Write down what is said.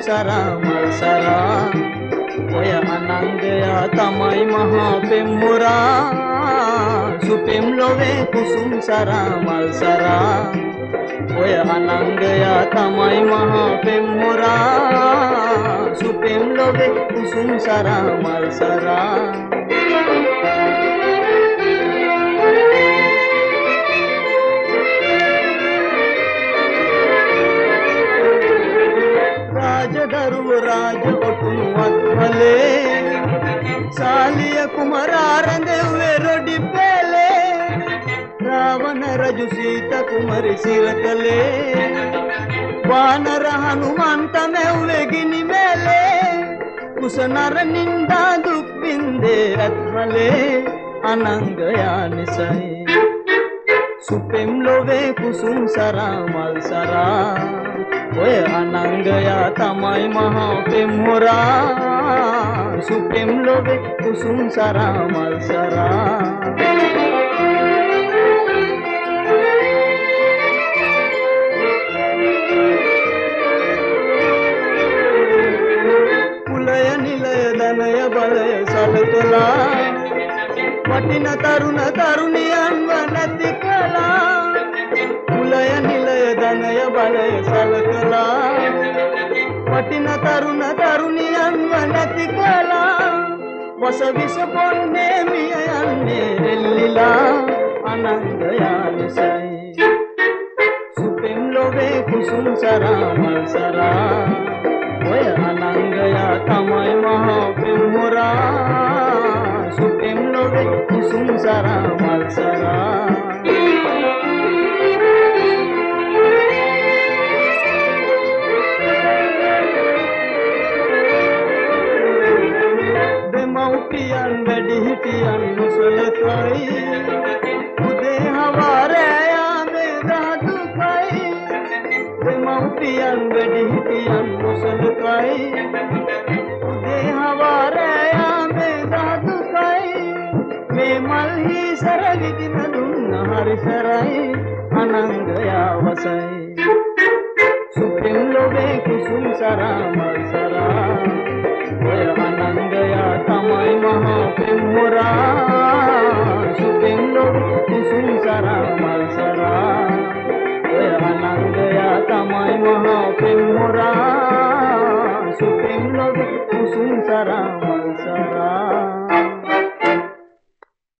සරා මල් සරා ඔය අනංගයා තමයි මහා පෙම්මුරා සුපෙම් ලොවේ කුසුම් සරා මල් සරා ඔය අනංගයා තමයි මහා පෙම්මුරා සුපෙම් ලොවේ කුසුම් සරා මල් සරා राजधरुव राज ओटुनुवत भले सालिय कुमरारंदे हुए रोडी पेले रावण रजु सीता कुमरी सिरकले वानर हनुमंत में हुए गिनी मेले कुसनर निंदा दुख बिंदे अत्मले अनंगया निसई सुपेम लोवे कुसुम सरा मल सरा ඔය අනංගයා තමයි මහා පෙම්මුරා සුපෙම් ලොවේ කුසුම් සරා මල් සරා කුලය නිලය ධනය බලය සලකලා වටින තරුණ තරුණියන්ව නැති කළා කුලය නිලය ධනය බලය සලකලා වටින තරුණ තරුණියන්ව නැති කළා වස විස පොන්නේ මිය යන්නේ එල්ලිලා අනංගයා නිසයි සුපෙම් ලොවේ කුසුම් සරා මල් සරා ඔය අනංගයා තමයි මහා පෙම්මුරා සුපෙම් ලොවේ කුසුම් සරා මල් සරා මව්පියන් වැඩිහිටියන් නොසලකයි උදේ හවාරෑ යාමේ දහදුකයි දෙමව්පියන් වැඩිහිටියන් නොසලකයි උදේ හවාරෑ යාමේ දහදුකයි මේ මල්හි සර විදින දුන්න හරි සරයි අනංගයා වසයි සුපෙම් ලොවේ කුසුම් සරා මල් සරා ඔය අනංගයා තමයි මහා පෙම්මුරා සුපෙම් ලොවේ කුසුම් සරා මල් සරා ඔය අනංගයා තමයි මහා පෙම්මුරා සුපෙම් ලොවේ කුසුම් සරා මල්